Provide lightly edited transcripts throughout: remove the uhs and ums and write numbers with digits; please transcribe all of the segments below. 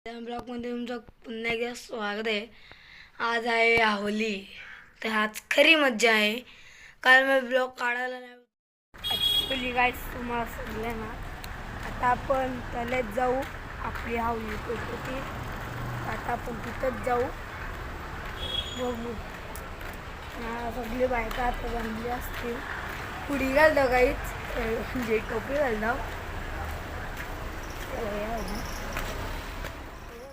ब्लॉगमध्ये तुमचं पुन्हा एकदा स्वागत आहे. आज आहे होली, तर आज खरी मज्जा आहे. काल मी ब्लॉग काढायला नाही. ॲक्च्युली काय तुम्हाला समजलं ना, आता आपण तळ्यात जाऊ. आपली होली होती, आता आपण तिथंच जाऊ. बघू सगळी बायका आता जमली असतील. पुडी घालतो काहीच म्हणजे टोपी घालतो.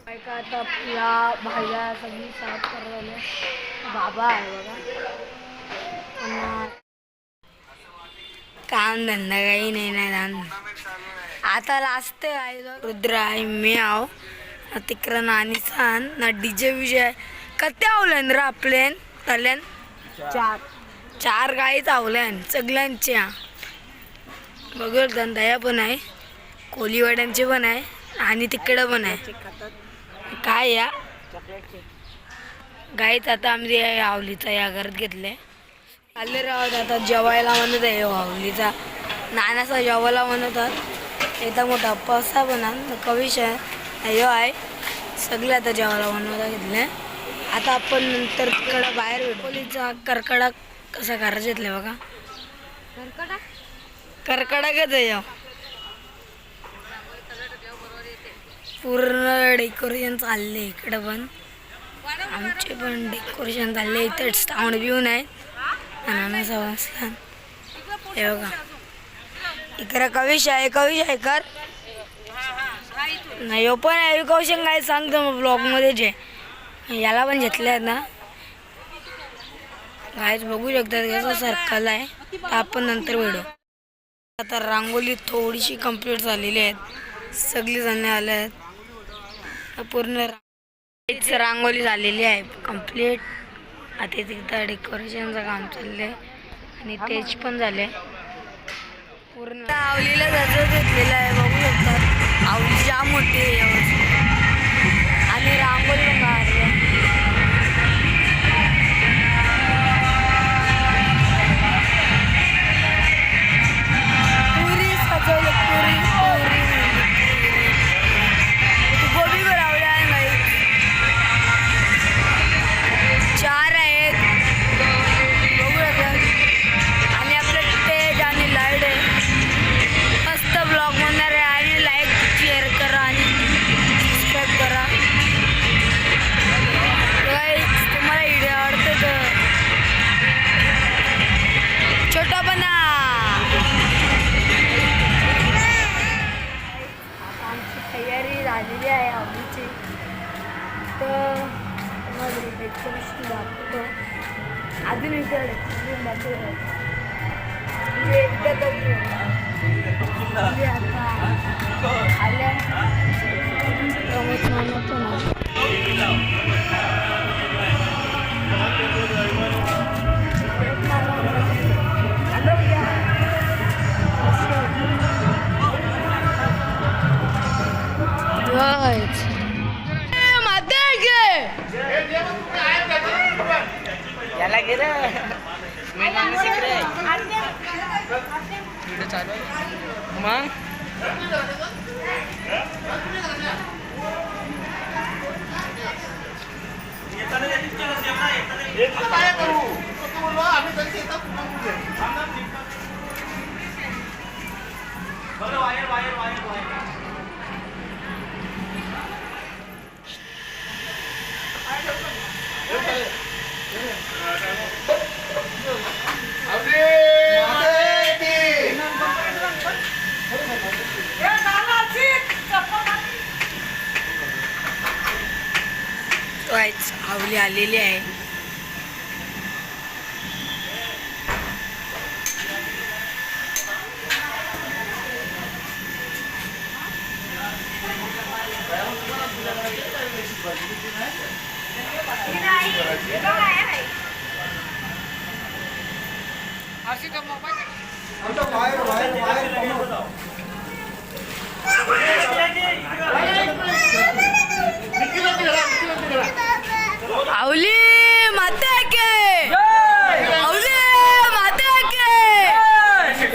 बायका आता आपल्या भाज्या सगळी साफ करायला. बाबा आहे बघा, काम धंदा काही नाही ना. आता लास्ट आहे रुद्र आहे, मी आहो तिकडं नानी सांग ना. डीजे विजय कत्या आवल्यान रे आपल्यान तल्यान चार गाईच आवल्यान सगळ्यांच्या. बघू धंदा पण आहे, कोलीवाड्यांचे पण आहे आणि तिकडं पण आहे. काय या गाईच आता आम्ही आवलीचा या घरात घेतले. आले राहत आता जेवायला म्हणत आहे. आवलीचा नानाचा जेवायला म्हणतात. इथं मोठा पसा पण कविश आहे आहे सगळे आता जेवायला बनवता घेतले. आता आपण नंतर तिकडं बाहेर भेटू. कोलीचा करकडा कसा करायचा घेतले बघा. करकडाकच आहे. पूर्ण डेकोरेशन चालले इकडं पण. आमचे पण डेकोरेशन चालले. इथं साऊंड बिऊन आहे नानाचा वाजला हे बघा. इकडं कविश आहे कर नाही हो पण आहे कौशन काय सांगतो मग ब्लॉगमध्ये जे याला पण घेतले आहेत ना. गायच बघू शकतात कसं सर्कल आहे. तर आपण नंतर भेटू. आता रांगोली थोडीशी कंप्लीट झालेली आहेत. सगळी जण आले आहेत. पूर्ण रांगोली झालेली आहे कंप्लीट. आता तिथं डेकोरेशनचं काम चाललंय आणि तेच पण झाले पूर्ण. आवलीला जायचं घेतलेलं आहे बघू शकतात. आवली जाम मोठी आहे यावर्षी आणि रांगोली पण काढली. पुरी सजवलं पुरी गोबी बनवल्या आहे नाही. चार आहेत बघू शकतात आणि आपलं स्टेज आणि लाईट आहे. मस्त ब्लॉग बनणार आहे आणि लाईक शेअर करा आणि सबस्क्राईब करा. तुम्हाला व्हिडिओ आवडतो तर छोटा बना. आमची तयारी झालेली आहे आवडीची. तर डेकोरेशन दाखवतो अजून इकडे दाखवतो म्हणजे एकदा आता आल्या याला गे रे मेन सिक्रे व्हिडिओ चालू आहे मग. आवली आलेली आहे. आवली माता के आवली माता के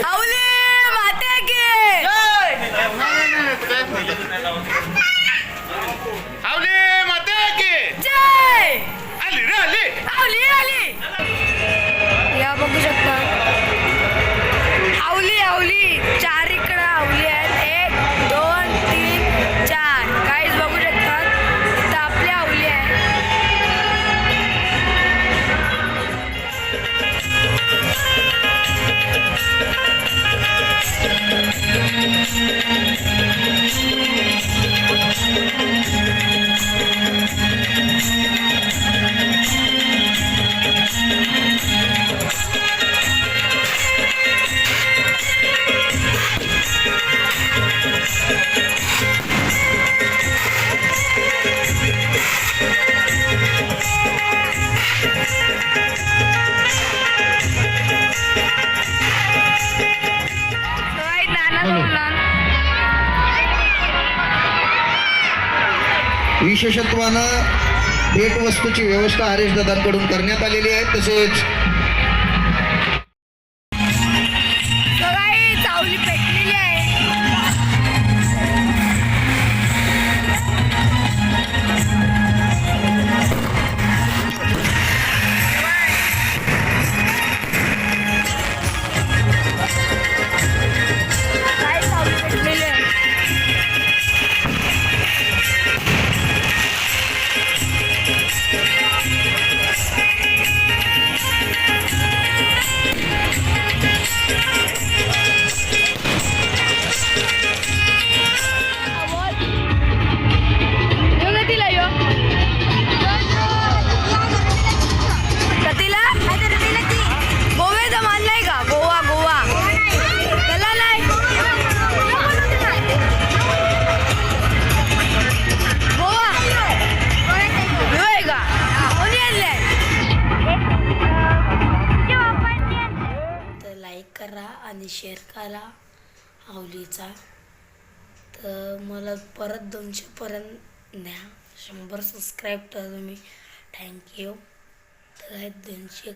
आवली माता के विशेषत्वानं भेटवस्तूची व्यवस्था हरेश दादांकडून करण्यात आलेली आहे. तसेच सगळी चावली पेटलेली आहे. काय चावली पेटलेली आहे. गोव्याचा मान नाही का? गोवा गोवा त्याला नाही. गोवा होय का? कोणी आणलंय? तर लाईक करा आणि शेअर करा आवलीचा. तर मला परत 200 पर्यंत न्या. 100 सबस्क्राईब करा तुम्ही. थँक्यू. तर 200